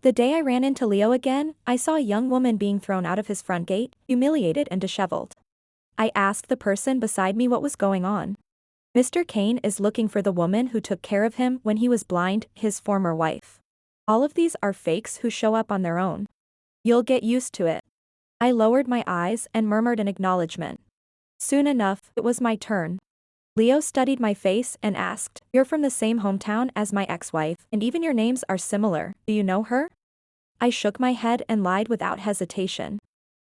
The day I ran into Leo again, I saw a young woman being thrown out of his front gate, humiliated and disheveled. I asked the person beside me what was going on. Mr. Kane is looking for the woman who took care of him when he was blind, his former wife. All of these are fakes who show up on their own. You'll get used to it. I lowered my eyes and murmured an acknowledgement. Soon enough, it was my turn. Leo studied my face and asked, "You're from the same hometown as my ex-wife, and even your names are similar. Do you know her?" I shook my head and lied without hesitation.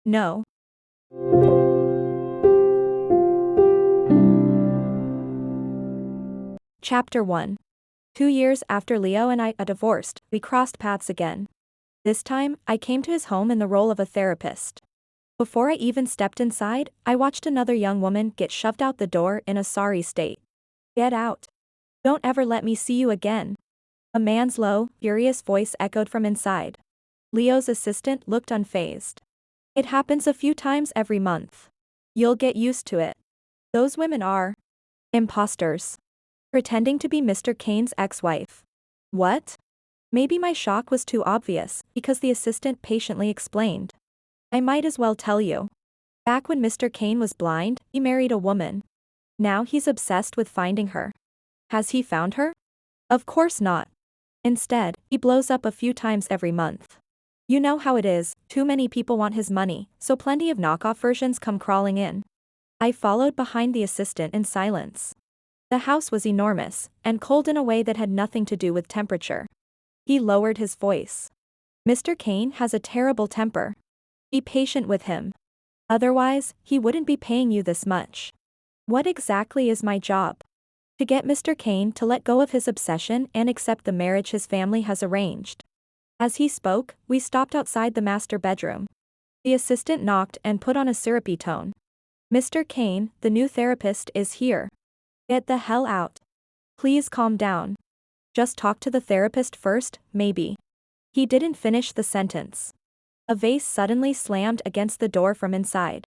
No. Chapter 1. 2 years after Leo and I divorced, we crossed paths again. This time, I came to his home in the role of a therapist. Before I even stepped inside, I watched another young woman get shoved out the door in a sorry state. "Get out. Don't ever let me see you again." A man's low, furious voice echoed from inside. Leo's assistant looked unfazed. "It happens a few times every month. You'll get used to it. Those women are imposters. Pretending to be Mr. Kane's ex-wife." What? Maybe my shock was too obvious, because the assistant patiently explained. "I might as well tell you. Back when Mr. Kane was blind, he married a woman. Now he's obsessed with finding her. Has he found her? Of course not. Instead, he blows up a few times every month. You know how it is, too many people want his money, so plenty of knockoff versions come crawling in." I followed behind the assistant in silence. The house was enormous, and cold in a way that had nothing to do with temperature. He lowered his voice. "Mr. Kane has a terrible temper. Be patient with him. Otherwise, he wouldn't be paying you this much." What exactly is my job? To get Mr. Kane to let go of his obsession and accept the marriage his family has arranged. As he spoke, we stopped outside the master bedroom. The assistant knocked and put on a syrupy tone. "Mr. Kane, the new therapist is here. Get the hell out. Please calm down. Just talk to the therapist first, maybe." He didn't finish the sentence. A vase suddenly slammed against the door from inside.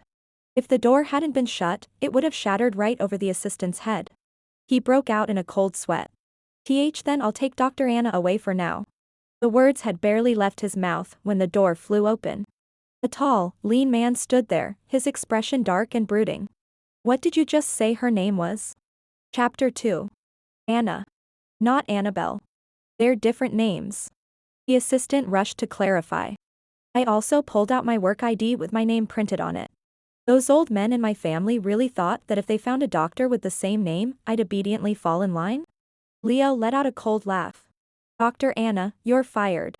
If the door hadn't been shut, it would have shattered right over the assistant's head. He broke out in a cold sweat. Then I'll take Dr. Anna away for now." The words had barely left his mouth when the door flew open. A tall, lean man stood there, his expression dark and brooding. "What did you just say her name was?" Chapter 2. Anna. Not Annabelle. They're different names. The assistant rushed to clarify. I also pulled out my work ID with my name printed on it. Those old men in my family really thought that if they found a doctor with the same name, I'd obediently fall in line? Leo let out a cold laugh. "Dr. Anna, you're fired."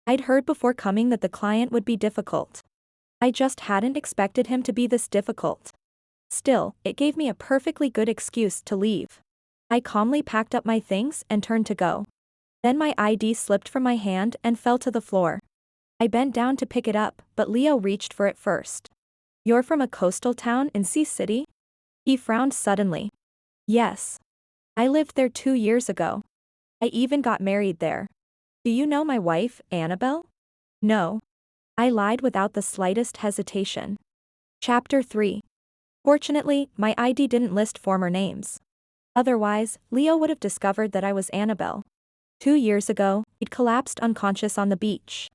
I'd heard before coming that the client would be difficult. I just hadn't expected him to be this difficult. Still, it gave me a perfectly good excuse to leave. I calmly packed up my things and turned to go. Then my ID slipped from my hand and fell to the floor. I bent down to pick it up, but Leo reached for it first. "You're from a coastal town in Sea City?" He frowned suddenly. "Yes. I lived there 2 years ago. I even got married there. Do you know my wife, Annabelle?" "No." I lied without the slightest hesitation. Chapter 3. Fortunately, my ID didn't list former names. Otherwise, Leo would have discovered that I was Annabelle. 2 years ago, he'd collapsed unconscious on the beach.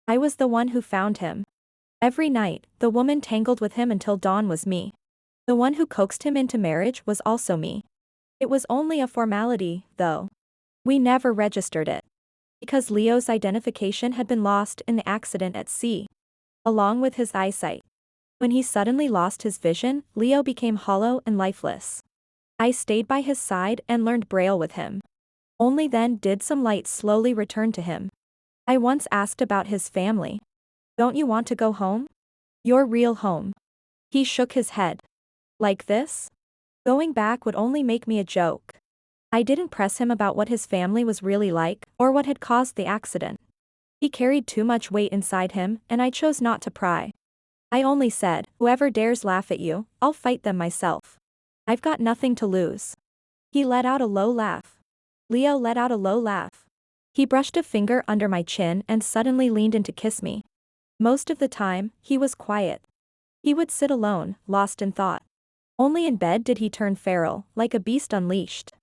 I was the one who found him. Every night, the woman tangled with him until dawn was me. The one who coaxed him into marriage was also me. It was only a formality, though. We never registered it. Because Leo's identification had been lost in the accident at sea. Along with his eyesight. When he suddenly lost his vision, Leo became hollow and lifeless. I stayed by his side and learned Braille with him. Only then did some light slowly return to him. I once asked about his family. "Don't you want to go home? Your real home?" He shook his head. "Like this? Going back would only make me a joke." I didn't press him about what his family was really like, or what had caused the accident. He carried too much weight inside him, and I chose not to pry. I only said, "Whoever dares laugh at you, I'll fight them myself. I've got nothing to lose." He let out a low laugh. Leo let out a low laugh. He brushed a finger under my chin and suddenly leaned in to kiss me. Most of the time, he was quiet. He would sit alone, lost in thought. Only in bed did he turn feral, like a beast unleashed.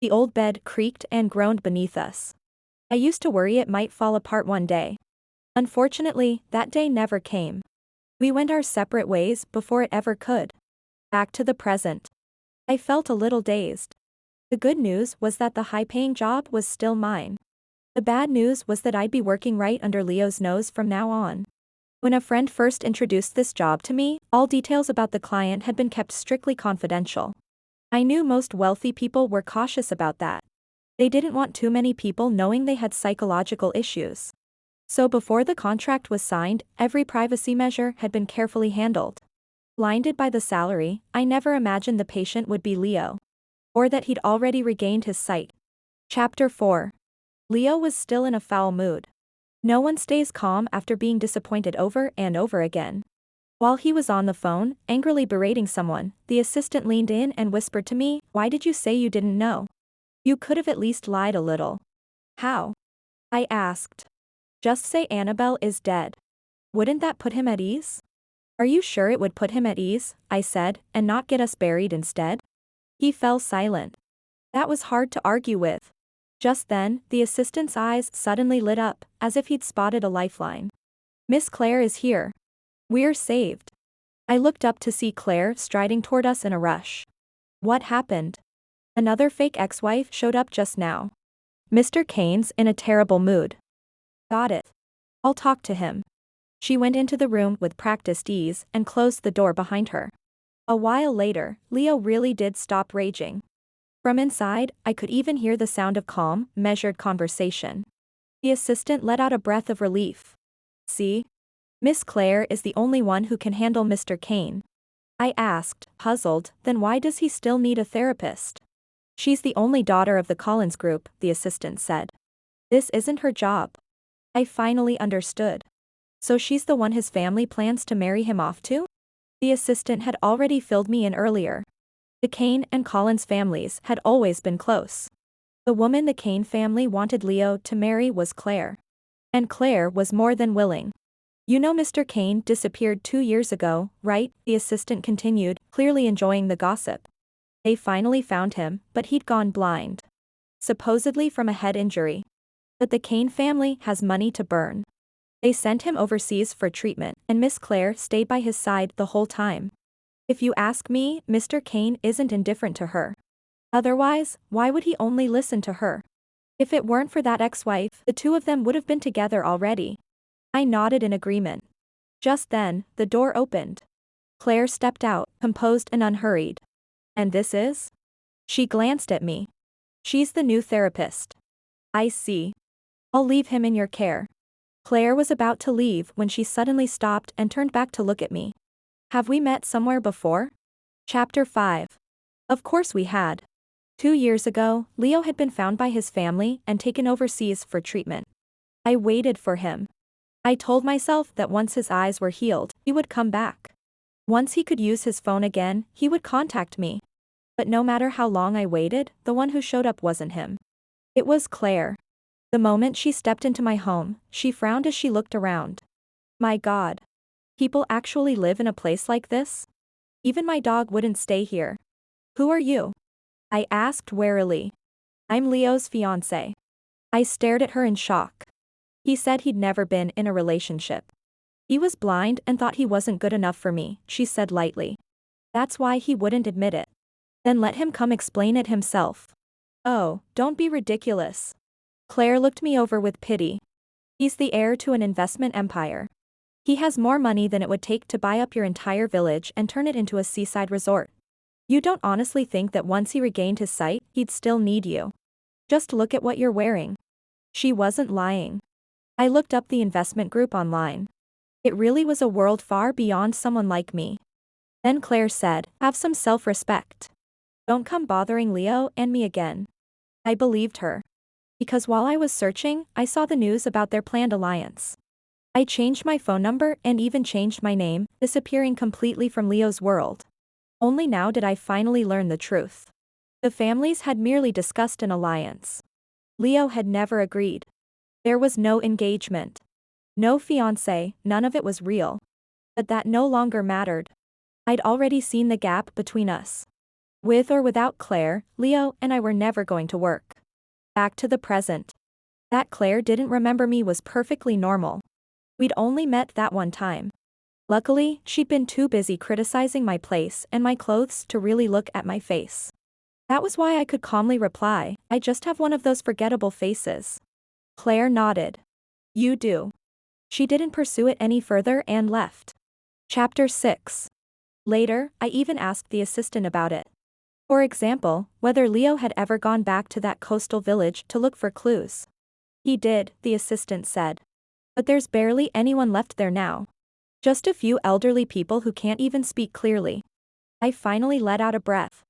The old bed creaked and groaned beneath us. I used to worry it might fall apart one day. Unfortunately, that day never came. We went our separate ways before it ever could. Back to the present. I felt a little dazed. The good news was that the high-paying job was still mine. The bad news was that I'd be working right under Leo's nose from now on. When a friend first introduced this job to me, all details about the client had been kept strictly confidential. I knew most wealthy people were cautious about that. They didn't want too many people knowing they had psychological issues. So before the contract was signed, every privacy measure had been carefully handled. Blinded by the salary, I never imagined the patient would be Leo. Or that he'd already regained his sight. Chapter 4. Leo was still in a foul mood. No one stays calm after being disappointed over and over again. While he was on the phone, angrily berating someone, the assistant leaned in and whispered to me, "Why did you say you didn't know? You could have at least lied a little." "How?" I asked. "Just say Annabelle is dead. Wouldn't that put him at ease?" "Are you sure it would put him at ease," I said, "and not get us buried instead?" He fell silent. That was hard to argue with. Just then, the assistant's eyes suddenly lit up, as if he'd spotted a lifeline. "Miss Claire is here. We're saved." I looked up to see Claire striding toward us in a rush. "What happened?" "Another fake ex-wife showed up just now. Mr. Kane's in a terrible mood." "Got it. I'll talk to him." She went into the room with practiced ease and closed the door behind her. A while later, Leo really did stop raging. From inside, I could even hear the sound of calm, measured conversation. The assistant let out a breath of relief. "See? Miss Claire is the only one who can handle Mr. Kane." I asked, puzzled, "Then why does he still need a therapist?" "She's the only daughter of the Collins Group," the assistant said. "This isn't her job." I finally understood. So she's the one his family plans to marry him off to? The assistant had already filled me in earlier. The Kane and Collins families had always been close. The woman the Kane family wanted Leo to marry was Claire. And Claire was more than willing. "You know Mr. Kane disappeared 2 years ago, right?" the assistant continued, clearly enjoying the gossip. "They finally found him, but he'd gone blind. Supposedly from a head injury. But the Kane family has money to burn. They sent him overseas for treatment, and Miss Claire stayed by his side the whole time. If you ask me, Mr. Kane isn't indifferent to her. Otherwise, why would he only listen to her? If it weren't for that ex-wife, the two of them would have been together already." I nodded in agreement. Just then, the door opened. Claire stepped out, composed and unhurried. "And this is?" She glanced at me. "She's the new therapist." "I see. I'll leave him in your care." Claire was about to leave when she suddenly stopped and turned back to look at me. "Have we met somewhere before?" Chapter 5. Of course we had. 2 years ago, Leo had been found by his family and taken overseas for treatment. I waited for him. I told myself that once his eyes were healed, he would come back. Once he could use his phone again, he would contact me. But no matter how long I waited, the one who showed up wasn't him. It was Claire. The moment she stepped into my home, she frowned as she looked around. My God. People actually live in a place like this? Even my dog wouldn't stay here. "Who are you?" I asked warily. "I'm Leo's fiancé." I stared at her in shock. He said he'd never been in a relationship. He was blind and thought he wasn't good enough for me, she said lightly. That's why he wouldn't admit it. Then let him come explain it himself. Oh, don't be ridiculous. Claire looked me over with pity. He's the heir to an investment empire. He has more money than it would take to buy up your entire village and turn it into a seaside resort. You don't honestly think that once he regained his sight, he'd still need you? Just look at what you're wearing. She wasn't lying. I looked up the investment group online. It really was a world far beyond someone like me. Then Claire said, "Have some self-respect. Don't come bothering Leo and me again." I believed her. Because while I was searching, I saw the news about their planned alliance. I changed my phone number and even changed my name, disappearing completely from Leo's world. Only now did I finally learn the truth. The families had merely discussed an alliance. Leo had never agreed. There was no engagement. No fiancé, none of it was real. But that no longer mattered. I'd already seen the gap between us. With or without Claire, Leo and I were never going to work. Back to the present. That Claire didn't remember me was perfectly normal. We'd only met that one time. Luckily, she'd been too busy criticizing my place and my clothes to really look at my face. That was why I could calmly reply, I just have one of those forgettable faces. Claire nodded. You do. She didn't pursue it any further and left. Chapter 6. Later, I even asked the assistant about it. For example, whether Leo had ever gone back to that coastal village to look for clues. He did, the assistant said. But there's barely anyone left there now. Just a few elderly people who can't even speak clearly. I finally let out a breath.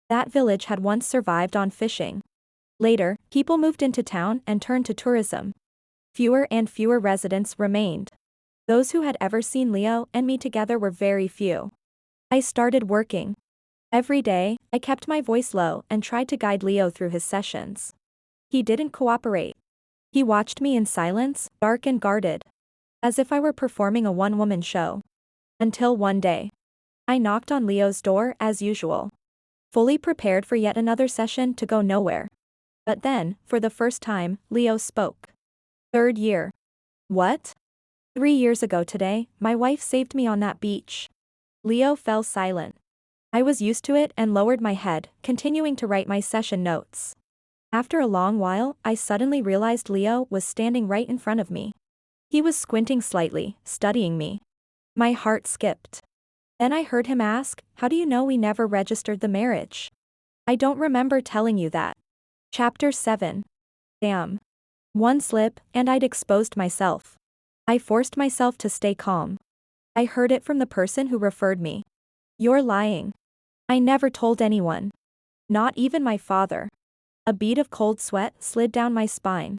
That village had once survived on fishing. Later, people moved into town and turned to tourism. Fewer and fewer residents remained. Those who had ever seen Leo and me together were very few. I started working. Every day, I kept my voice low and tried to guide Leo through his sessions. He didn't cooperate. He watched me in silence, dark and guarded. As if I were performing a one-woman show. Until one day. I knocked on Leo's door as usual. Fully prepared for yet another session to go nowhere. But then, for the first time, Leo spoke. Third year. What? 3 years ago today, my wife saved me on that beach. Leo fell silent. I was used to it and lowered my head, continuing to write my session notes. After a long while, I suddenly realized Leo was standing right in front of me. He was squinting slightly, studying me. My heart skipped. Then I heard him ask, how do you know we never registered the marriage? I don't remember telling you that. Chapter 7. Damn. One slip, and I'd exposed myself. I forced myself to stay calm. I heard it from the person who referred me. You're lying. I never told anyone. Not even my father. A bead of cold sweat slid down my spine.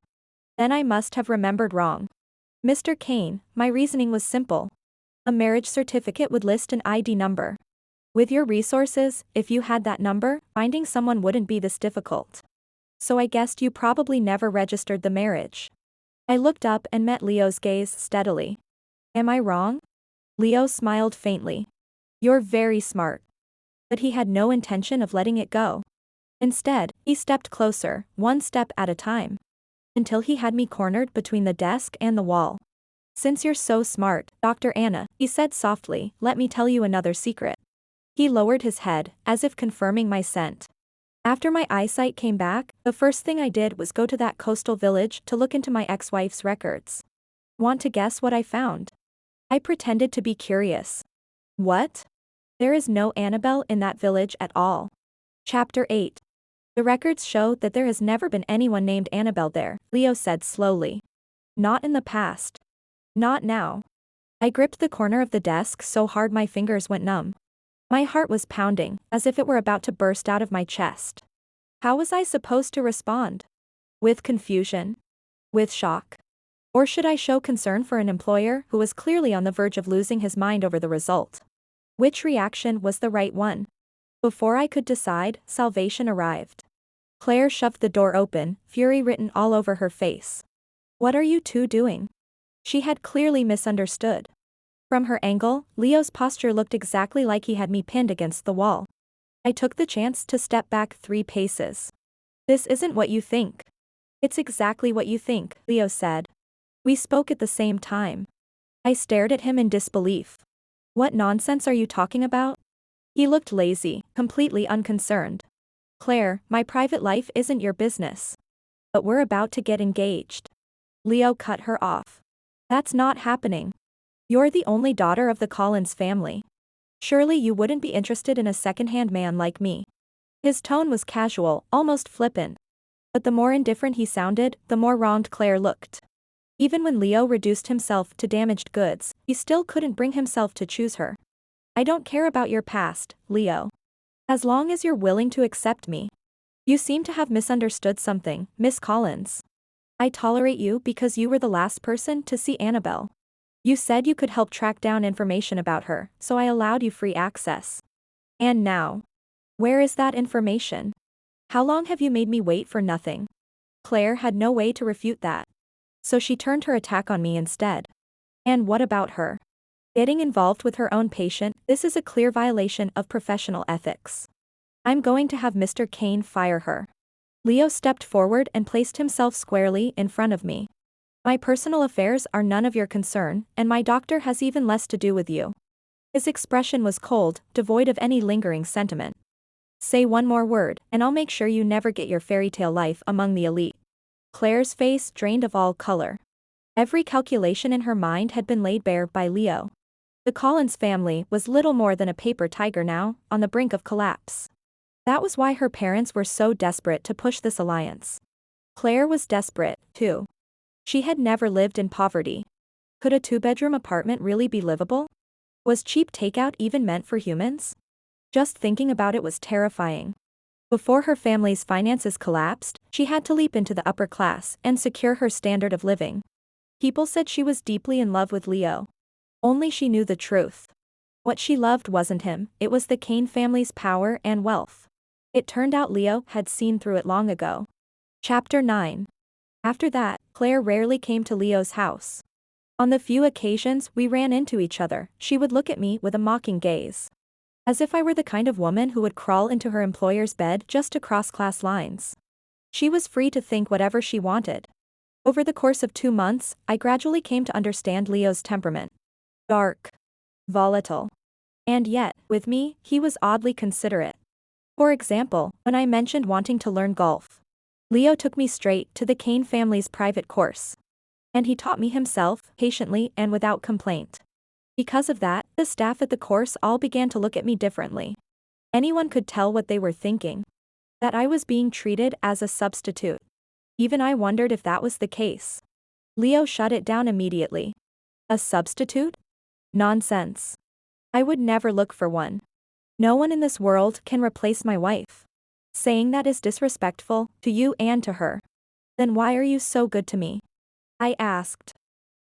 Then I must have remembered wrong. Mr. Kane, my reasoning was simple. A marriage certificate would list an ID number. With your resources, if you had that number, finding someone wouldn't be this difficult. So I guessed you probably never registered the marriage. I looked up and met Leo's gaze steadily. Am I wrong? Leo smiled faintly. You're very smart. But he had no intention of letting it go. Instead, he stepped closer, one step at a time. Until he had me cornered between the desk and the wall. Since you're so smart, Dr. Anna, he said softly, let me tell you another secret. He lowered his head, as if confirming my scent. After my eyesight came back, the first thing I did was go to that coastal village to look into my ex-wife's records. Want to guess what I found? I pretended to be curious. What? There is no Annabelle in that village at all. Chapter 8. The records show that there has never been anyone named Annabelle there, Leo said slowly. Not in the past. Not now. I gripped the corner of the desk so hard my fingers went numb. My heart was pounding, as if it were about to burst out of my chest. How was I supposed to respond? With confusion? With shock? Or should I show concern for an employer who was clearly on the verge of losing his mind over the result? Which reaction was the right one? Before I could decide, salvation arrived. Claire shoved the door open, fury written all over her face. What are you two doing? She had clearly misunderstood. From her angle, Leo's posture looked exactly like he had me pinned against the wall. I took the chance to step back 3 paces. This isn't what you think. It's exactly what you think, Leo said. We spoke at the same time. I stared at him in disbelief. What nonsense are you talking about? He looked lazy, completely unconcerned. Claire, my private life isn't your business. But we're about to get engaged. Leo cut her off. That's not happening. You're the only daughter of the Collins family. Surely you wouldn't be interested in a second-hand man like me. His tone was casual, almost flippant. But the more indifferent he sounded, the more wronged Claire looked. Even when Leo reduced himself to damaged goods, he still couldn't bring himself to choose her. I don't care about your past, Leo. As long as you're willing to accept me. You seem to have misunderstood something, Miss Collins. I tolerate you because you were the last person to see Annabelle. You said you could help track down information about her, so I allowed you free access. And now? Where is that information? How long have you made me wait for nothing? Claire had no way to refute that. So she turned her attack on me instead. And what about her? Getting involved with her own patient, this is a clear violation of professional ethics. I'm going to have Mr. Kane fire her. Leo stepped forward and placed himself squarely in front of me. My personal affairs are none of your concern, and my doctor has even less to do with you. His expression was cold, devoid of any lingering sentiment. Say one more word, and I'll make sure you never get your fairy tale life among the elite. Claire's face drained of all color. Every calculation in her mind had been laid bare by Leo. The Collins family was little more than a paper tiger now, on the brink of collapse. That was why her parents were so desperate to push this alliance. Claire was desperate, too. She had never lived in poverty. Could a two-bedroom apartment really be livable? Was cheap takeout even meant for humans? Just thinking about it was terrifying. Before her family's finances collapsed, she had to leap into the upper class and secure her standard of living. People said she was deeply in love with Leo. Only she knew the truth. What she loved wasn't him, it was the Kane family's power and wealth. It turned out Leo had seen through it long ago. Chapter 9. After that, Claire rarely came to Leo's house. On the few occasions we ran into each other, she would look at me with a mocking gaze. As if I were the kind of woman who would crawl into her employer's bed just to cross class lines. She was free to think whatever she wanted. Over the course of 2 months, I gradually came to understand Leo's temperament. Dark. Volatile. And yet, with me, he was oddly considerate. For example, when I mentioned wanting to learn golf, Leo took me straight to the Kane family's private course. And he taught me himself, patiently and without complaint. Because of that, the staff at the course all began to look at me differently. Anyone could tell what they were thinking. That I was being treated as a substitute. Even I wondered if that was the case. Leo shut it down immediately. A substitute? Nonsense. I would never look for one. No one in this world can replace my wife. Saying that is disrespectful, to you and to her. Then why are you so good to me? I asked.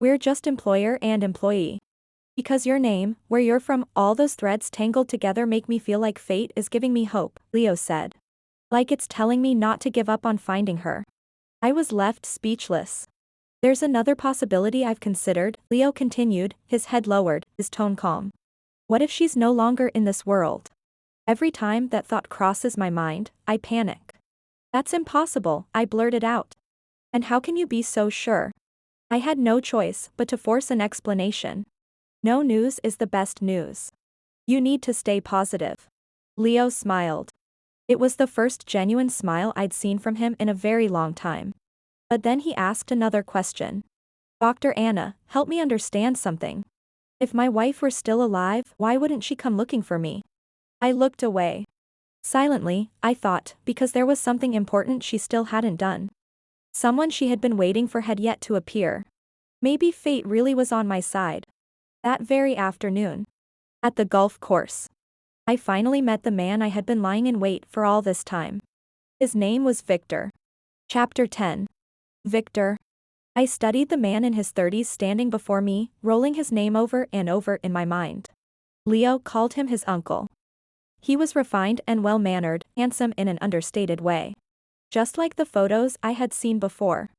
We're just employer and employee. Because your name, where you're from, all those threads tangled together make me feel like fate is giving me hope, Leo said. Like it's telling me not to give up on finding her. I was left speechless. There's another possibility I've considered, Leo continued, his head lowered, his tone calm. What if she's no longer in this world? Every time that thought crosses my mind, I panic. That's impossible, I blurted out. And how can you be so sure? I had no choice but to force an explanation. No news is the best news. You need to stay positive. Leo smiled. It was the first genuine smile I'd seen from him in a very long time. But then he asked another question. Dr. Anna, help me understand something. If my wife were still alive, why wouldn't she come looking for me? I looked away. Silently, I thought, because there was something important she still hadn't done. Someone she had been waiting for had yet to appear. Maybe fate really was on my side. That very afternoon. At the golf course. I finally met the man I had been lying in wait for all this time. His name was Victor. Chapter 10. Victor. I studied the man in his 30s standing before me, rolling his name over and over in my mind. Leo called him his uncle. He was refined and well-mannered, handsome in an understated way. Just like the photos I had seen before.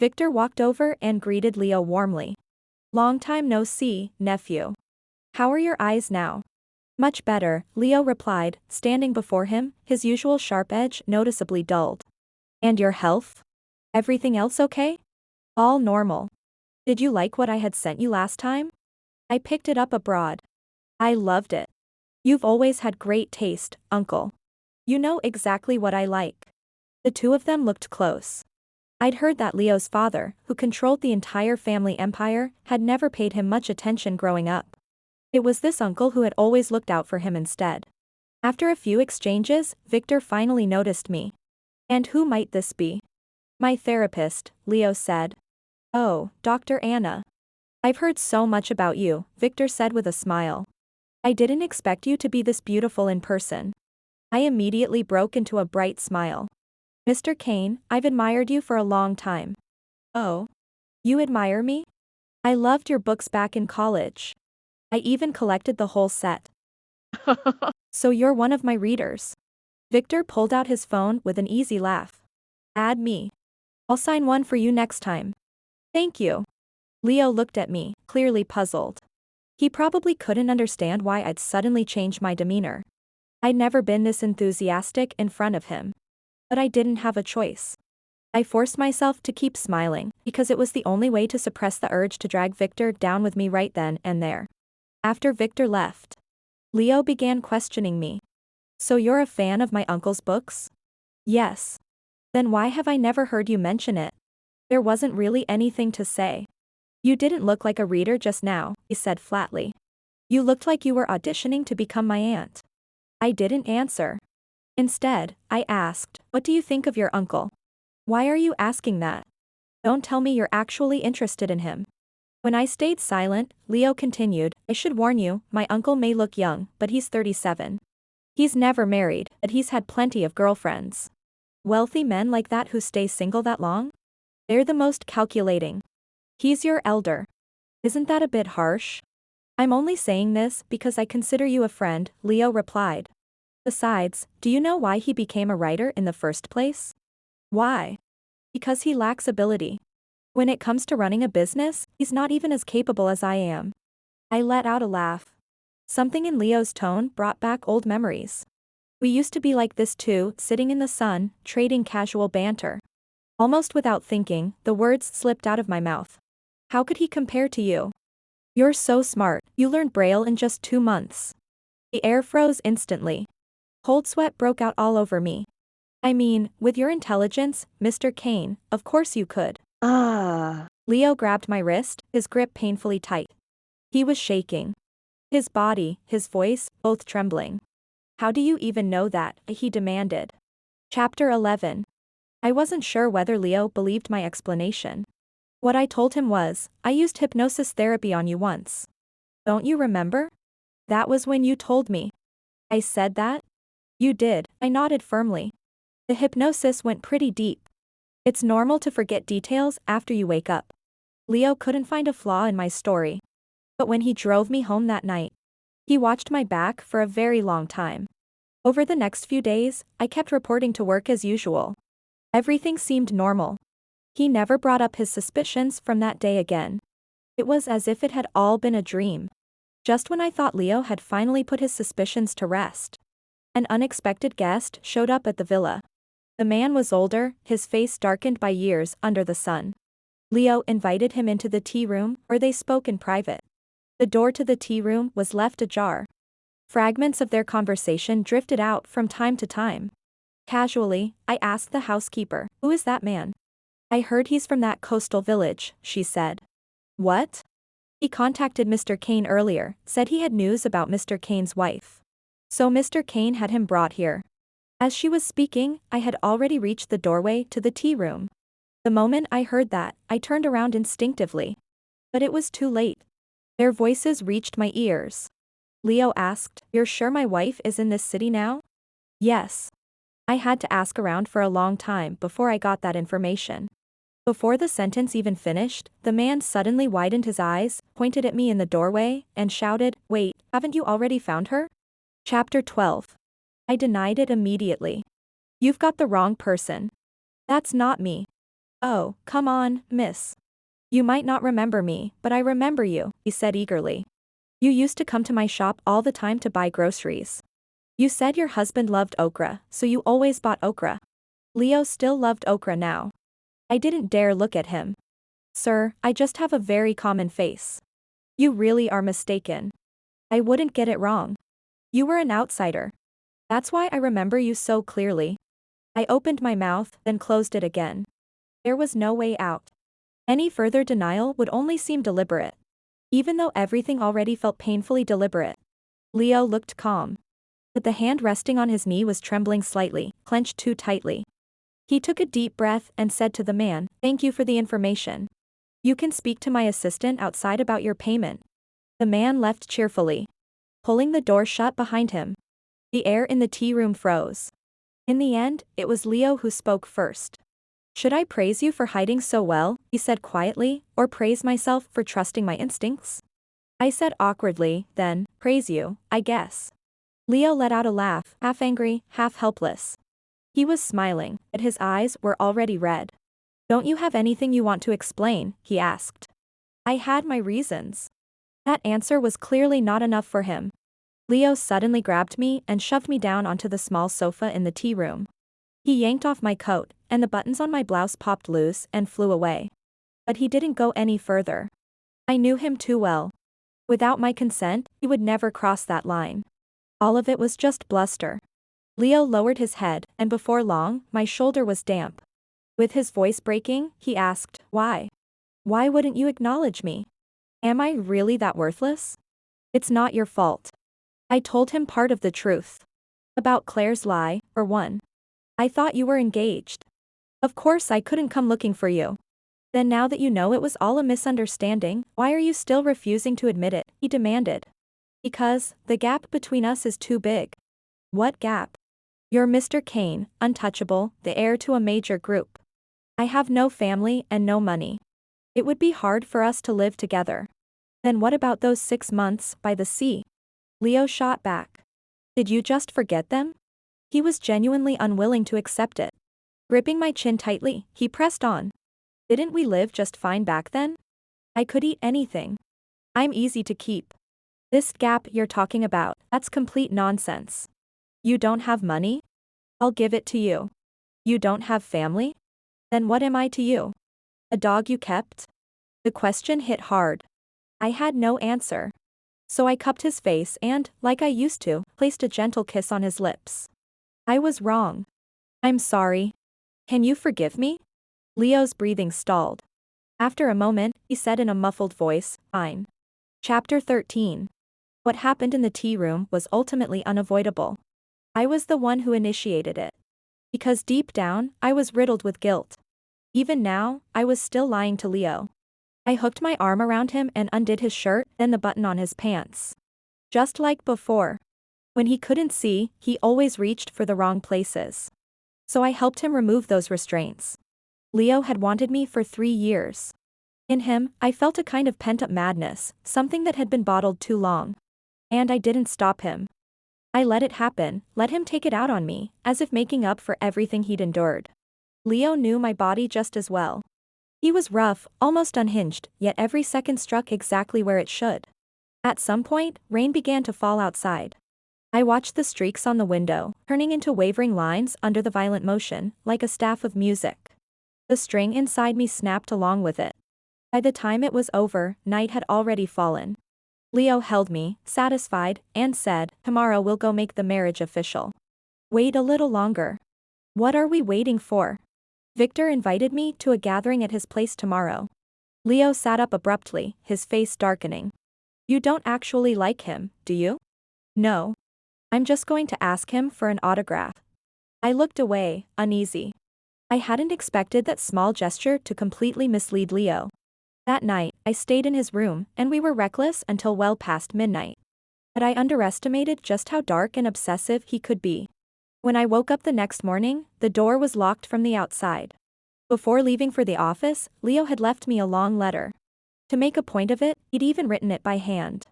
Victor walked over and greeted Leo warmly. Long time no see, nephew. How are your eyes now? Much better, Leo replied, standing before him, his usual sharp edge noticeably dulled. And your health? Everything else okay? All normal. Did you like what I had sent you last time? I picked it up abroad. I loved it. You've always had great taste, uncle. You know exactly what I like. The two of them looked close. I'd heard that Leo's father, who controlled the entire family empire, had never paid him much attention growing up. It was this uncle who had always looked out for him instead. After a few exchanges, Victor finally noticed me. And who might this be? My therapist, Leo said. Oh, Dr. Anna. I've heard so much about you, Victor said with a smile. I didn't expect you to be this beautiful in person. I immediately broke into a bright smile. Mr. Kane, I've admired you for a long time. Oh. You admire me? I loved your books back in college. I even collected the whole set. So you're one of my readers. Victor pulled out his phone with an easy laugh. Add me. I'll sign one for you next time. Thank you. Leo looked at me, clearly puzzled. He probably couldn't understand why I'd suddenly changed my demeanor. I'd never been this enthusiastic in front of him. But I didn't have a choice. I forced myself to keep smiling, because it was the only way to suppress the urge to drag Victor down with me right then and there. After Victor left, Leo began questioning me. So you're a fan of my uncle's books? Yes. Then why have I never heard you mention it? There wasn't really anything to say. You didn't look like a reader just now, he said flatly. You looked like you were auditioning to become my aunt. I didn't answer. Instead, I asked, what do you think of your uncle? Why are you asking that? Don't tell me you're actually interested in him. When I stayed silent, Leo continued, I should warn you, my uncle may look young, but he's 37. He's never married, but he's had plenty of girlfriends. Wealthy men like that who stay single that long? They're the most calculating. He's your elder. Isn't that a bit harsh? I'm only saying this because I consider you a friend, Leo replied. Besides, do you know why he became a writer in the first place? Why? Because he lacks ability. When it comes to running a business, he's not even as capable as I am. I let out a laugh. Something in Leo's tone brought back old memories. We used to be like this too, sitting in the sun, trading casual banter. Almost without thinking, the words slipped out of my mouth. How could he compare to you? You're so smart, you learned Braille in just 2 months. The air froze instantly. Cold sweat broke out all over me. I mean, with your intelligence, Mr. Kane, of course you could. Leo grabbed my wrist, his grip painfully tight. He was shaking. His body, his voice, both trembling. How do you even know that? He demanded. Chapter 11. I wasn't sure whether Leo believed my explanation. What I told him was, I used hypnosis therapy on you once. Don't you remember? That was when you told me. I said that? You did, I nodded firmly. The hypnosis went pretty deep. It's normal to forget details after you wake up. Leo couldn't find a flaw in my story. But when he drove me home that night, he watched my back for a very long time. Over the next few days, I kept reporting to work as usual. Everything seemed normal. He never brought up his suspicions from that day again. It was as if it had all been a dream. Just when I thought Leo had finally put his suspicions to rest, an unexpected guest showed up at the villa. The man was older, his face darkened by years under the sun. Leo invited him into the tea room, where they spoke in private. The door to the tea room was left ajar. Fragments of their conversation drifted out from time to time. Casually, I asked the housekeeper, who is that man? I heard he's from that coastal village, she said. What? He contacted Mr. Kane earlier, said he had news about Mr. Kane's wife. So Mr. Kane had him brought here. As she was speaking, I had already reached the doorway to the tea room. The moment I heard that, I turned around instinctively. But it was too late. Their voices reached my ears. Leo asked, You're sure my wife is in this city now? Yes. I had to ask around for a long time before I got that information. Before the sentence even finished, the man suddenly widened his eyes, pointed at me in the doorway, and shouted, Wait, haven't you already found her? Chapter 12. I denied it immediately. You've got the wrong person. That's not me. Oh, come on, miss. You might not remember me, but I remember you, he said eagerly. You used to come to my shop all the time to buy groceries. You said your husband loved okra, so you always bought okra. Leo still loved okra now. I didn't dare look at him. Sir, I just have a very common face. You really are mistaken. I wouldn't get it wrong. You were an outsider. That's why I remember you so clearly. I opened my mouth, then closed it again. There was no way out. Any further denial would only seem deliberate. Even though everything already felt painfully deliberate. Leo looked calm. But the hand resting on his knee was trembling slightly, clenched too tightly. He took a deep breath and said to the man, Thank you for the information. You can speak to my assistant outside about your payment. The man left cheerfully, pulling the door shut behind him. The air in the tea room froze. In the end, it was Leo who spoke first. Should I praise you for hiding so well, he said quietly, or praise myself for trusting my instincts? I said awkwardly, then, praise you, I guess. Leo let out a laugh, half angry, half helpless. He was smiling, but his eyes were already red. Don't you have anything you want to explain? He asked. I had my reasons. That answer was clearly not enough for him. Leo suddenly grabbed me and shoved me down onto the small sofa in the tea room. He yanked off my coat, and the buttons on my blouse popped loose and flew away. But he didn't go any further. I knew him too well. Without my consent, he would never cross that line. All of it was just bluster. Leo lowered his head, and before long, my shoulder was damp. With his voice breaking, he asked, "Why? Why wouldn't you acknowledge me? Am I really that worthless?" "It's not your fault." I told him part of the truth. About Claire's lie, or one. "I thought you were engaged. Of course I couldn't come looking for you." "Then now that you know it was all a misunderstanding, why are you still refusing to admit it?" he demanded. "Because, the gap between us is too big." "What gap?" "You're Mr. Kane, untouchable, the heir to a major group. I have no family and no money. It would be hard for us to live together." "Then what about those 6 months by the sea?" Leo shot back. "Did you just forget them?" He was genuinely unwilling to accept it. Gripping my chin tightly, he pressed on. "Didn't we live just fine back then? I could eat anything. I'm easy to keep. This gap you're talking about, that's complete nonsense. You don't have money? I'll give it to you. You don't have family? Then what am I to you? A dog you kept?" The question hit hard. I had no answer. So I cupped his face and, like I used to, placed a gentle kiss on his lips. "I was wrong. I'm sorry. Can you forgive me?" Leo's breathing stalled. After a moment, he said in a muffled voice, "Fine." Chapter 13. What happened in the tea room was ultimately unavoidable. I was the one who initiated it. Because deep down, I was riddled with guilt. Even now, I was still lying to Leo. I hooked my arm around him and undid his shirt, then the button on his pants. Just like before. When he couldn't see, he always reached for the wrong places. So I helped him remove those restraints. Leo had wanted me for 3 years. In him, I felt a kind of pent-up madness, something that had been bottled too long. And I didn't stop him. I let it happen, let him take it out on me, as if making up for everything he'd endured. Leo knew my body just as well. He was rough, almost unhinged, yet every second struck exactly where it should. At some point, rain began to fall outside. I watched the streaks on the window, turning into wavering lines under the violent motion, like a staff of music. The string inside me snapped along with it. By the time it was over, night had already fallen. Leo held me, satisfied, and said, "Tomorrow we'll go make the marriage official." "Wait a little longer." "What are we waiting for?" "Victor invited me to a gathering at his place tomorrow." Leo sat up abruptly, his face darkening. "You don't actually like him, do you?" "No. I'm just going to ask him for an autograph." I looked away, uneasy. I hadn't expected that small gesture to completely mislead Leo. That night, I stayed in his room, and we were reckless until well past midnight. But I underestimated just how dark and obsessive he could be. When I woke up the next morning, the door was locked from the outside. Before leaving for the office, Leo had left me a long letter. To make a point of it, he'd even written it by hand.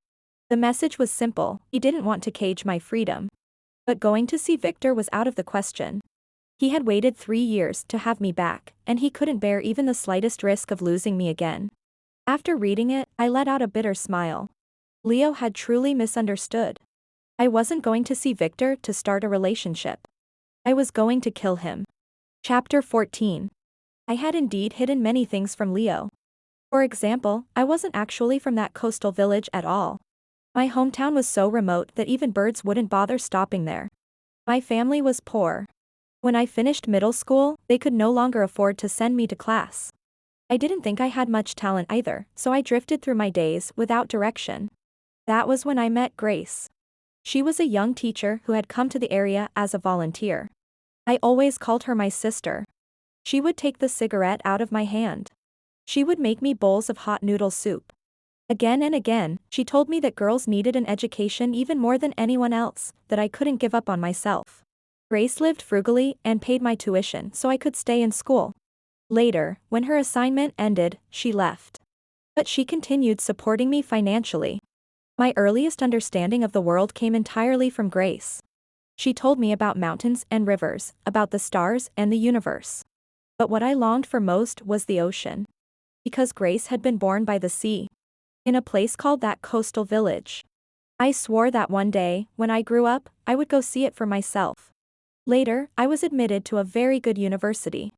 The message was simple: he didn't want to cage my freedom. But going to see Victor was out of the question. He had waited 3 years to have me back, and he couldn't bear even the slightest risk of losing me again. After reading it, I let out a bitter smile. Leo had truly misunderstood. I wasn't going to see Victor to start a relationship. I was going to kill him. Chapter 14. I had indeed hidden many things from Leo. For example, I wasn't actually from that coastal village at all. My hometown was so remote that even birds wouldn't bother stopping there. My family was poor. When I finished middle school, they could no longer afford to send me to class. I didn't think I had much talent either, so I drifted through my days without direction. That was when I met Grace. She was a young teacher who had come to the area as a volunteer. I always called her my sister. She would take the cigarette out of my hand. She would make me bowls of hot noodle soup. Again and again, she told me that girls needed an education even more than anyone else, that I couldn't give up on myself. Grace lived frugally and paid my tuition so I could stay in school. Later, when her assignment ended, she left. But she continued supporting me financially. My earliest understanding of the world came entirely from Grace. She told me about mountains and rivers, about the stars and the universe. But what I longed for most was the ocean. Because Grace had been born by the sea. In a place called that coastal village. I swore that one day, when I grew up, I would go see it for myself. Later, I was admitted to a very good university.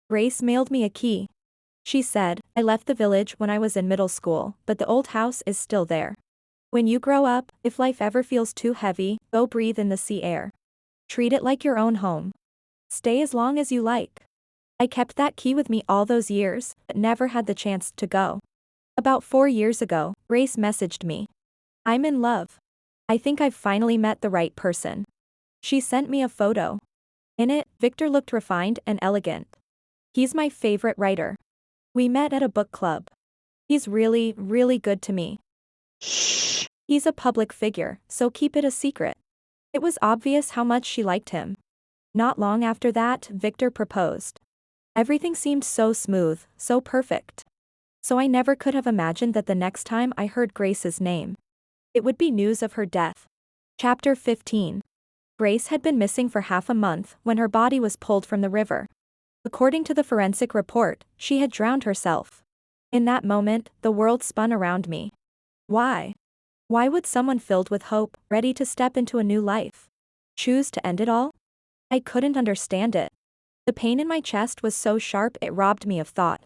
Grace mailed me a key. She said, I left the village when I was in middle school, but the old house is still there. When you grow up, if life ever feels too heavy, go breathe in the sea air. Treat it like your own home. Stay as long as you like. I kept that key with me all those years, but never had the chance to go. About 4 years ago, Grace messaged me. I'm in love. I think I've finally met the right person. She sent me a photo. In it, Victor looked refined and elegant. He's my favorite writer. We met at a book club. He's really, really good to me. Shh. He's a public figure, so keep it a secret. It was obvious how much she liked him. Not long after that, Victor proposed. Everything seemed so smooth, so perfect. So I never could have imagined that the next time I heard Grace's name, it would be news of her death. Chapter 15. Grace had been missing for half a month when her body was pulled from the river. According to the forensic report, she had drowned herself. In that moment, the world spun around me. Why? Why would someone filled with hope, ready to step into a new life, choose to end it all? I couldn't understand it. The pain in my chest was so sharp it robbed me of thought.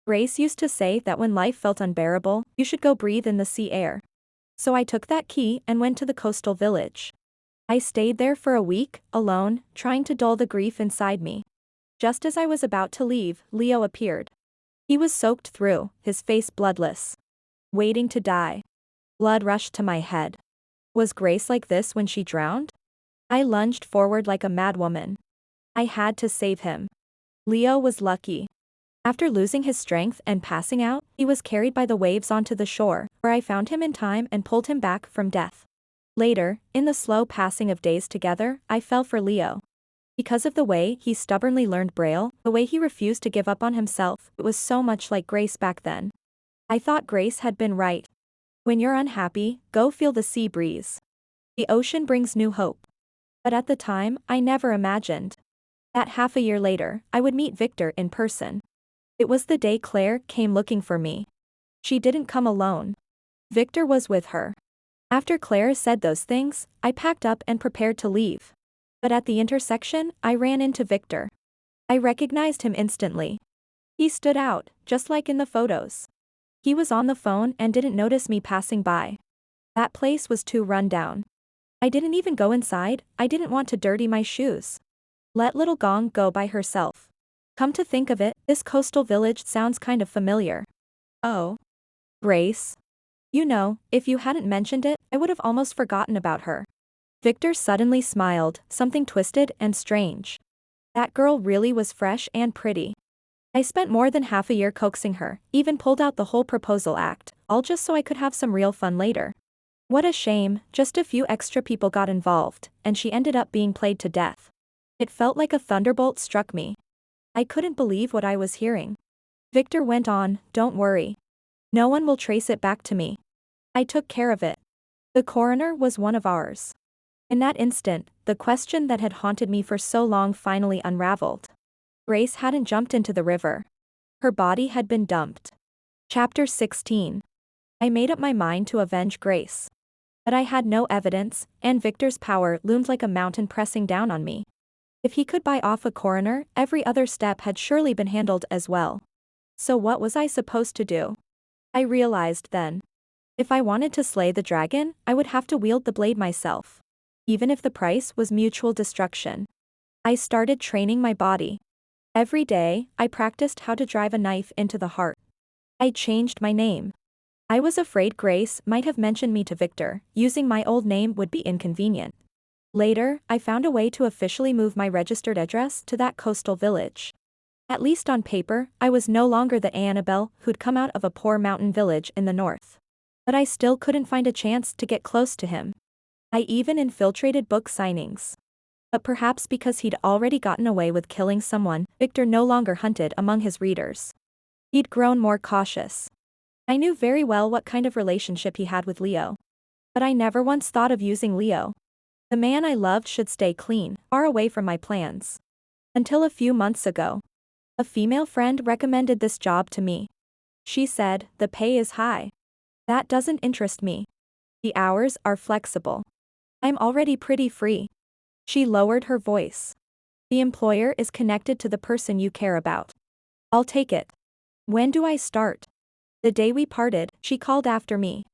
Grace used to say that when life felt unbearable, you should go breathe in the sea air. So I took that key and went to the coastal village. I stayed there for a week, alone, trying to dull the grief inside me. Just as I was about to leave, Leo appeared. He was soaked through, his face bloodless. Waiting to die. Blood rushed to my head. Was Grace like this when she drowned? I lunged forward like a madwoman. I had to save him. Leo was lucky. After losing his strength and passing out, he was carried by the waves onto the shore, where I found him in time and pulled him back from death. Later, in the slow passing of days together, I fell for Leo. Because of the way he stubbornly learned Braille, the way he refused to give up on himself, it was so much like Grace back then. I thought Grace had been right. When you're unhappy, go feel the sea breeze. The ocean brings new hope. But at the time, I never imagined that half a year later, I would meet Victor in person. It was the day Claire came looking for me. She didn't come alone. Victor was with her. After Claire said those things, I packed up and prepared to leave. But at the intersection, I ran into Victor. I recognized him instantly. He stood out, just like in the photos. He was on the phone and didn't notice me passing by. That place was too run down. I didn't even go inside, I didn't want to dirty my shoes. Let little Gong go by herself. Come to think of it, this coastal village sounds kind of familiar. Oh. Grace. You know, if you hadn't mentioned it, I would have almost forgotten about her. Victor suddenly smiled, something twisted and strange. That girl really was fresh and pretty. I spent more than half a year coaxing her, even pulled out the whole proposal act, all just so I could have some real fun later. What a shame, just a few extra people got involved, and she ended up being played to death. It felt like a thunderbolt struck me. I couldn't believe what I was hearing. Victor went on, don't worry. No one will trace it back to me. I took care of it. The coroner was one of ours. In that instant, the question that had haunted me for so long finally unraveled. Grace hadn't jumped into the river. Her body had been dumped. Chapter 16. I made up my mind to avenge Grace. But I had no evidence, and Victor's power loomed like a mountain pressing down on me. If he could buy off a coroner, every other step had surely been handled as well. So what was I supposed to do? I realized then. If I wanted to slay the dragon, I would have to wield the blade myself. Even if the price was mutual destruction. I started training my body. Every day, I practiced how to drive a knife into the heart. I changed my name. I was afraid Grace might have mentioned me to Victor, using my old name would be inconvenient. Later, I found a way to officially move my registered address to that coastal village. At least on paper, I was no longer the Annabelle who'd come out of a poor mountain village in the north. But I still couldn't find a chance to get close to him. I even infiltrated book signings. But perhaps because he'd already gotten away with killing someone, Victor no longer hunted among his readers. He'd grown more cautious. I knew very well what kind of relationship he had with Leo. But I never once thought of using Leo. The man I loved should stay clean, far away from my plans. Until a few months ago. A female friend recommended this job to me. She said, the pay is high. That doesn't interest me. The hours are flexible. I'm already pretty free. She lowered her voice. The employer is connected to the person you care about. I'll take it. When do I start? The day we parted, she called after me.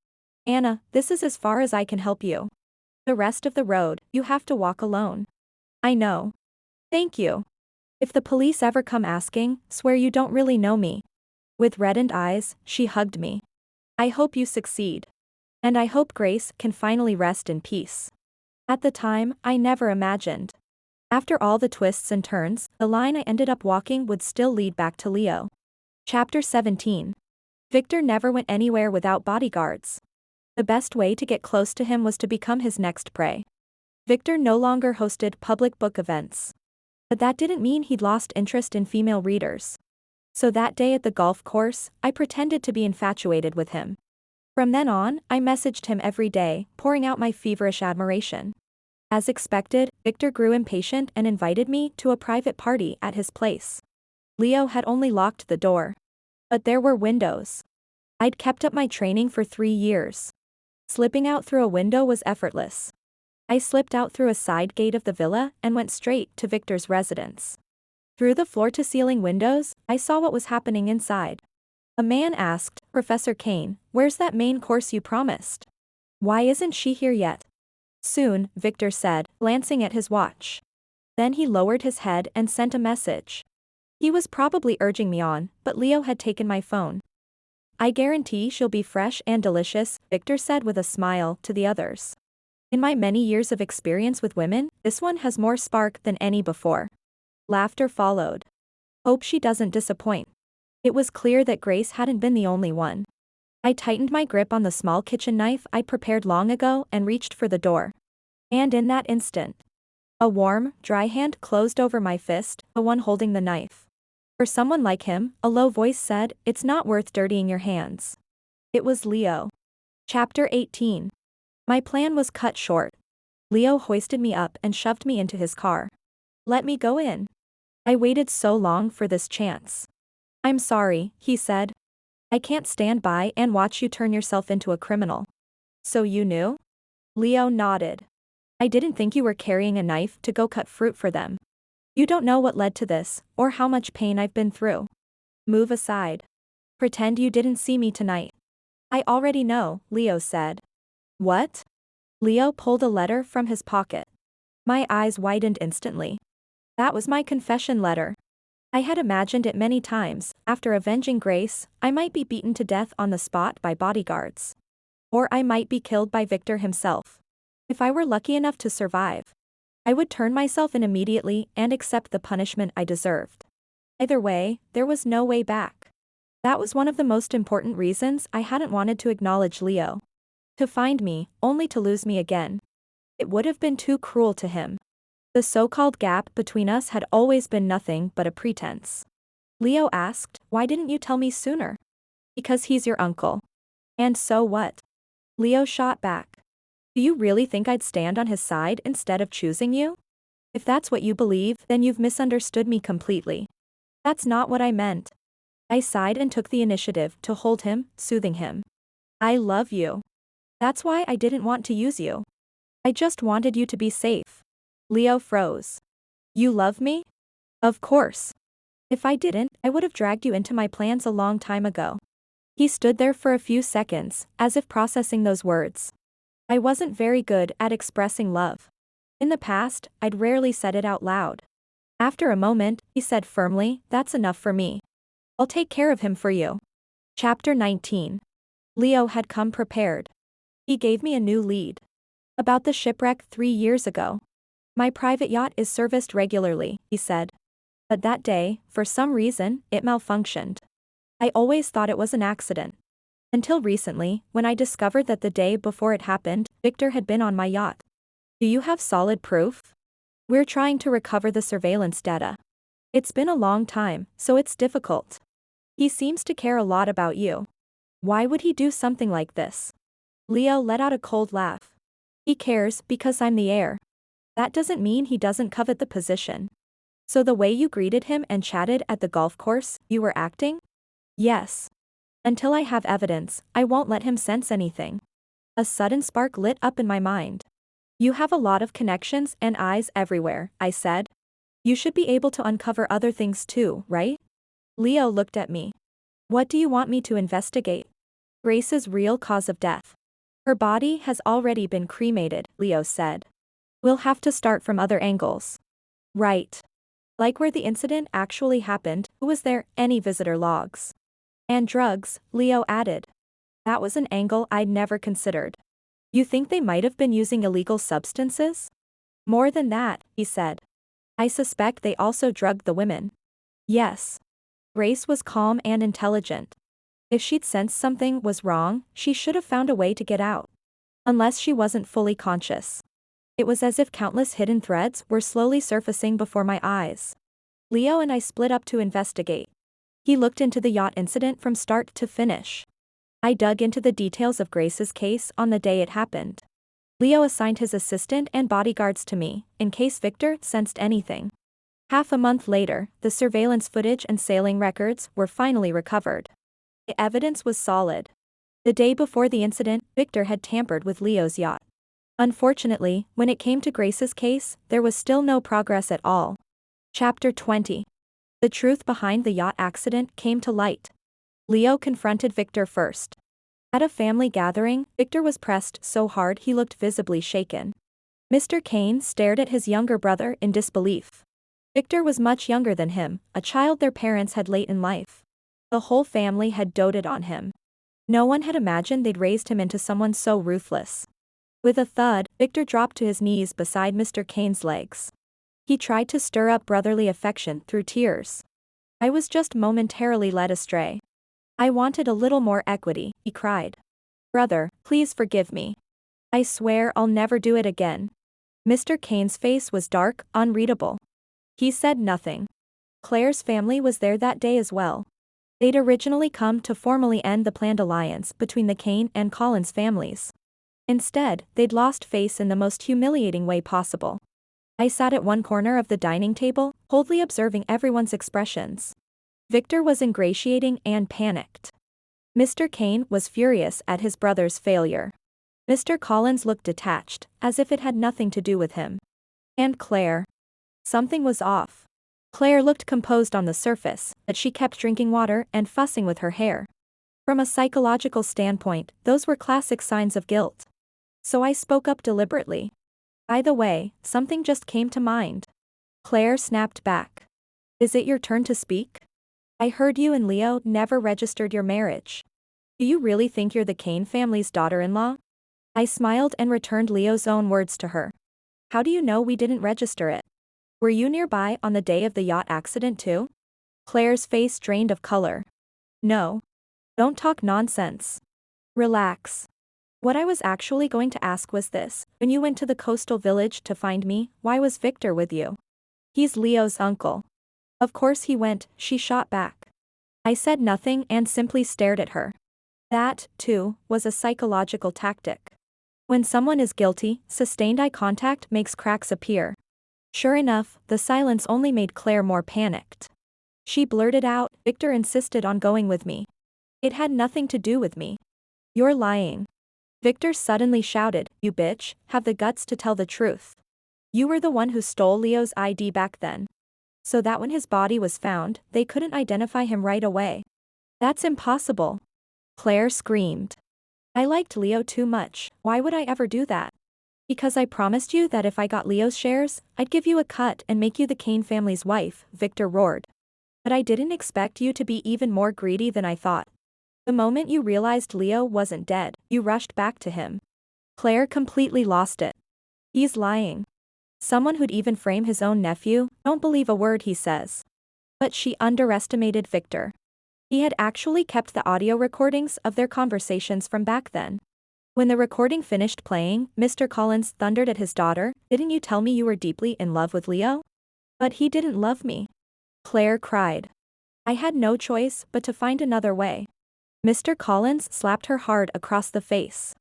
Anna, this is as far as I can help you. The rest of the road, you have to walk alone. I know. Thank you. If the police ever come asking, swear you don't really know me. With reddened eyes, she hugged me. I hope you succeed. And I hope Grace can finally rest in peace. At the time, I never imagined. After all the twists and turns, the line I ended up walking would still lead back to Leo. Chapter 17. Victor never went anywhere without bodyguards. The best way to get close to him was to become his next prey. Victor no longer hosted public book events. But that didn't mean he'd lost interest in female readers. So that day at the golf course, I pretended to be infatuated with him. From then on, I messaged him every day, pouring out my feverish admiration. As expected, Victor grew impatient and invited me to a private party at his place. Leo had only locked the door. But there were windows. I'd kept up my training for 3 years. Slipping out through a window was effortless. I slipped out through a side gate of the villa and went straight to Victor's residence. Through the floor-to-ceiling windows, I saw what was happening inside. A man asked, Professor Kane, where's that main course you promised? Why isn't she here yet? Soon, Victor said, glancing at his watch. Then he lowered his head and sent a message. He was probably urging me on, but Leo had taken my phone. I guarantee she'll be fresh and delicious, Victor said with a smile to the others. In my many years of experience with women, this one has more spark than any before. Laughter followed. Hope she doesn't disappoint. It was clear that Grace hadn't been the only one. I tightened my grip on the small kitchen knife I'd prepared long ago and reached for the door. And in that instant, a warm, dry hand closed over my fist, the one holding the knife. For someone like him, a low voice said, it's not worth dirtying your hands. It was Leo. Chapter 18. My plan was cut short. Leo hoisted me up and shoved me into his car. Let me go in. I waited so long for this chance. I'm sorry, he said. I can't stand by and watch you turn yourself into a criminal. So you knew? Leo nodded. I didn't think you were carrying a knife to go cut fruit for them. You don't know what led to this, or how much pain I've been through. Move aside. Pretend you didn't see me tonight. I already know, Leo said. What? Leo pulled a letter from his pocket. My eyes widened instantly. That was my confession letter. I had imagined it many times. After avenging Grace, I might be beaten to death on the spot by bodyguards. Or I might be killed by Victor himself. If I were lucky enough to survive, I would turn myself in immediately and accept the punishment I deserved. Either way, there was no way back. That was one of the most important reasons I hadn't wanted to acknowledge Leo. To find me, only to lose me again. It would have been too cruel to him. The so-called gap between us had always been nothing but a pretense. Leo asked, why didn't you tell me sooner? Because he's your uncle. And so what? Leo shot back. Do you really think I'd stand on his side instead of choosing you? If that's what you believe, then you've misunderstood me completely. That's not what I meant. I sighed and took the initiative to hold him, soothing him. I love you. That's why I didn't want to use you. I just wanted you to be safe. Leo froze. You love me? Of course. If I didn't, I would have dragged you into my plans a long time ago. He stood there for a few seconds, as if processing those words. I wasn't very good at expressing love. In the past, I'd rarely said it out loud. After a moment, he said firmly, that's enough for me. I'll take care of him for you. Chapter 19. Leo had come prepared. He gave me a new lead. About the shipwreck 3 years ago. My private yacht is serviced regularly, he said. But that day, for some reason, it malfunctioned. I always thought it was an accident. Until recently, when I discovered that the day before it happened, Victor had been on my yacht. Do you have solid proof? We're trying to recover the surveillance data. It's been a long time, so it's difficult. He seems to care a lot about you. Why would he do something like this? Leo let out a cold laugh. He cares because I'm the heir. That doesn't mean he doesn't covet the position. So the way you greeted him and chatted at the golf course, you were acting? Yes. Until I have evidence, I won't let him sense anything. A sudden spark lit up in my mind. You have a lot of connections and eyes everywhere, I said. You should be able to uncover other things too, right? Leo looked at me. What do you want me to investigate? Grace's real cause of death. Her body has already been cremated, Leo said. We'll have to start from other angles. Right. Like where the incident actually happened, who was there, any visitor logs. And drugs, Leo added. That was an angle I'd never considered. You think they might have been using illegal substances? More than that, he said. I suspect they also drugged the women. Yes. Grace was calm and intelligent. If she'd sensed something was wrong, she should have found a way to get out. Unless she wasn't fully conscious. It was as if countless hidden threads were slowly surfacing before my eyes. Leo and I split up to investigate. He looked into the yacht incident from start to finish. I dug into the details of Grace's case on the day it happened. Leo assigned his assistant and bodyguards to me, in case Victor sensed anything. Half a month later, the surveillance footage and sailing records were finally recovered. The evidence was solid. The day before the incident, Victor had tampered with Leo's yacht. Unfortunately, when it came to Grace's case, there was still no progress at all. Chapter 20. The truth behind the yacht accident came to light. Leo confronted Victor first. At a family gathering, Victor was pressed so hard he looked visibly shaken. Mr. Kane stared at his younger brother in disbelief. Victor was much younger than him, a child their parents had late in life. The whole family had doted on him. No one had imagined they'd raised him into someone so ruthless. With a thud, Victor dropped to his knees beside Mr. Kane's legs. He tried to stir up brotherly affection through tears. I was just momentarily led astray. I wanted a little more equity, he cried. Brother, please forgive me. I swear I'll never do it again. Mr. Kane's face was dark, unreadable. He said nothing. Claire's family was there that day as well. They'd originally come to formally end the planned alliance between the Kane and Collins families. Instead, they'd lost face in the most humiliating way possible. I sat at one corner of the dining table, coldly observing everyone's expressions. Victor was ingratiating and panicked. Mr. Kane was furious at his brother's failure. Mr. Collins looked detached, as if it had nothing to do with him. And Claire. Something was off. Claire looked composed on the surface, but she kept drinking water and fussing with her hair. From a psychological standpoint, those were classic signs of guilt. So I spoke up deliberately. By the way, something just came to mind. Claire snapped back. Is it your turn to speak? I heard you and Leo never registered your marriage. Do you really think you're the Kane family's daughter-in-law? I smiled and returned Leo's own words to her. How do you know we didn't register it? Were you nearby on the day of the yacht accident too? Claire's face drained of color. No. Don't talk nonsense. Relax. What I was actually going to ask was this: when you went to the coastal village to find me, why was Victor with you? He's Leo's uncle. Of course he went, she shot back. I said nothing and simply stared at her. That, too, was a psychological tactic. When someone is guilty, sustained eye contact makes cracks appear. Sure enough, the silence only made Claire more panicked. She blurted out, Victor insisted on going with me. It had nothing to do with me. You're lying. Victor suddenly shouted, you bitch, have the guts to tell the truth. You were the one who stole Leo's ID back then. So that when his body was found, they couldn't identify him right away. That's impossible. Claire screamed. I liked Leo too much, why would I ever do that? Because I promised you that if I got Leo's shares, I'd give you a cut and make you the Kane family's wife, Victor roared. But I didn't expect you to be even more greedy than I thought. The moment you realized Leo wasn't dead, you rushed back to him. Claire completely lost it. He's lying. Someone who'd even frame his own nephew, don't believe a word he says. But she underestimated Victor. He had actually kept the audio recordings of their conversations from back then. When the recording finished playing, Mr. Collins thundered at his daughter, didn't you tell me you were deeply in love with Leo? But he didn't love me. Claire cried. I had no choice but to find another way. Mr. Collins slapped her hard across the face.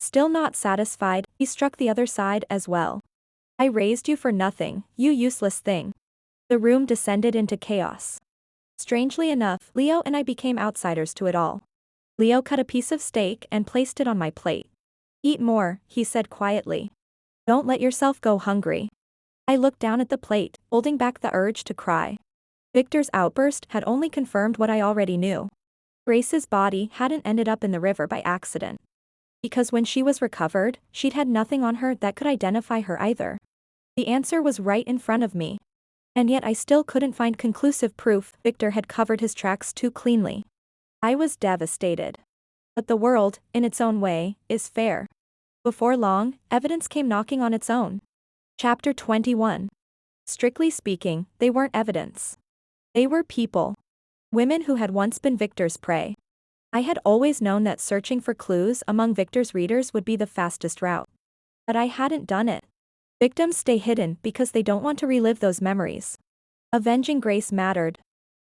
Still not satisfied, he struck the other side as well. I raised you for nothing, you useless thing. The room descended into chaos. Strangely enough, Leo and I became outsiders to it all. Leo cut a piece of steak and placed it on my plate. Eat more, he said quietly. Don't let yourself go hungry. I looked down at the plate, holding back the urge to cry. Victor's outburst had only confirmed what I already knew. Grace's body hadn't ended up in the river by accident. Because when she was recovered, she'd had nothing on her that could identify her either. The answer was right in front of me. And yet I still couldn't find conclusive proof Victor had covered his tracks too cleanly. I was devastated. But the world, in its own way, is fair. Before long, evidence came knocking on its own. Chapter 21. Strictly speaking, they weren't evidence. They were people. Women who had once been Victor's prey. I had always known that searching for clues among Victor's readers would be the fastest route. But I hadn't done it. Victims stay hidden because they don't want to relive those memories. Avenging Grace mattered.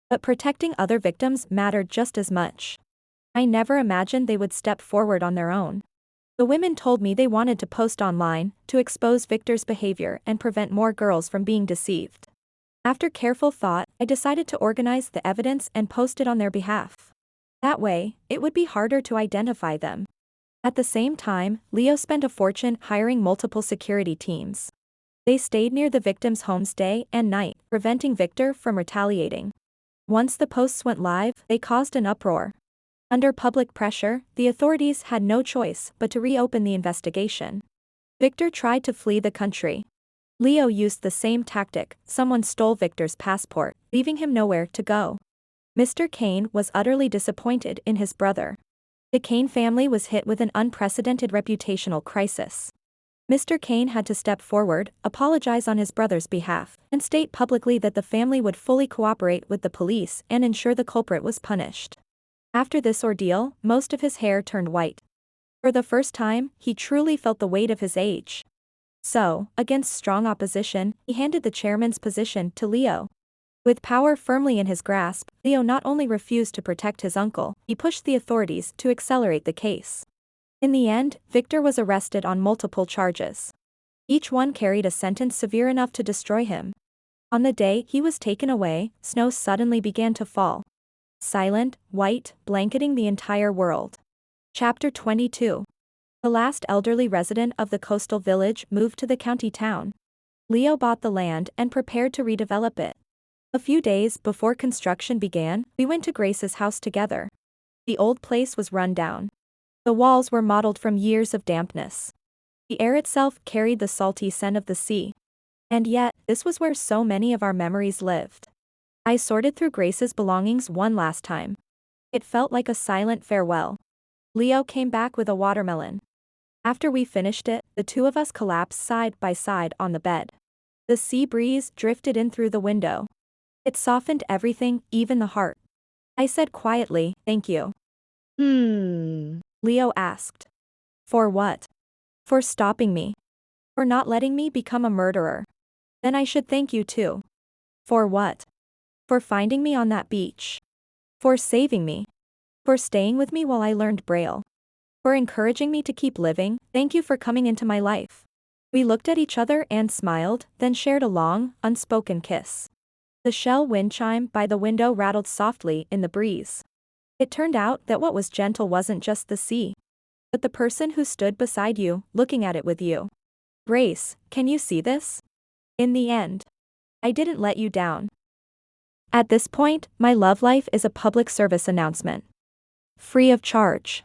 But protecting other victims mattered just as much. I never imagined they would step forward on their own. The women told me they wanted to post online, to expose Victor's behavior and prevent more girls from being deceived. After careful thought, I decided to organize the evidence and post it on their behalf. That way, it would be harder to identify them. At the same time, Leo spent a fortune hiring multiple security teams. They stayed near the victims' homes day and night, preventing Victor from retaliating. Once the posts went live, they caused an uproar. Under public pressure, the authorities had no choice but to reopen the investigation. Victor tried to flee the country. Leo used the same tactic. Someone stole Victor's passport, leaving him nowhere to go. Mr. Kane was utterly disappointed in his brother. The Kane family was hit with an unprecedented reputational crisis. Mr. Kane had to step forward, apologize on his brother's behalf, and state publicly that the family would fully cooperate with the police and ensure the culprit was punished. After this ordeal, most of his hair turned white. For the first time, he truly felt the weight of his age. So, against strong opposition, he handed the chairman's position to Leo. With power firmly in his grasp, Leo not only refused to protect his uncle, he pushed the authorities to accelerate the case. In the end, Victor was arrested on multiple charges. Each one carried a sentence severe enough to destroy him. On the day he was taken away, snow suddenly began to fall. Silent, white, blanketing the entire world. Chapter 22. The last elderly resident of the coastal village moved to the county town. Leo bought the land and prepared to redevelop it. A few days before construction began, we went to Grace's house together. The old place was run down. The walls were mottled from years of dampness. The air itself carried the salty scent of the sea. And yet, this was where so many of our memories lived. I sorted through Grace's belongings one last time. It felt like a silent farewell. Leo came back with a watermelon. After we finished it, the two of us collapsed side by side on the bed. The sea breeze drifted in through the window. It softened everything, even the heart. I said quietly, "Thank you." Leo asked. For what? For stopping me. For not letting me become a murderer. Then I should thank you too. For what? For finding me on that beach. For saving me. For staying with me while I learned Braille. For encouraging me to keep living. Thank you for coming into my life. We looked at each other and smiled, then shared a long, unspoken kiss. The shell wind chime by the window rattled softly in the breeze. It turned out that what was gentle wasn't just the sea, but the person who stood beside you, looking at it with you. Grace, can you see this? In the end, I didn't let you down. At this point, my love life is a public service announcement. Free of charge.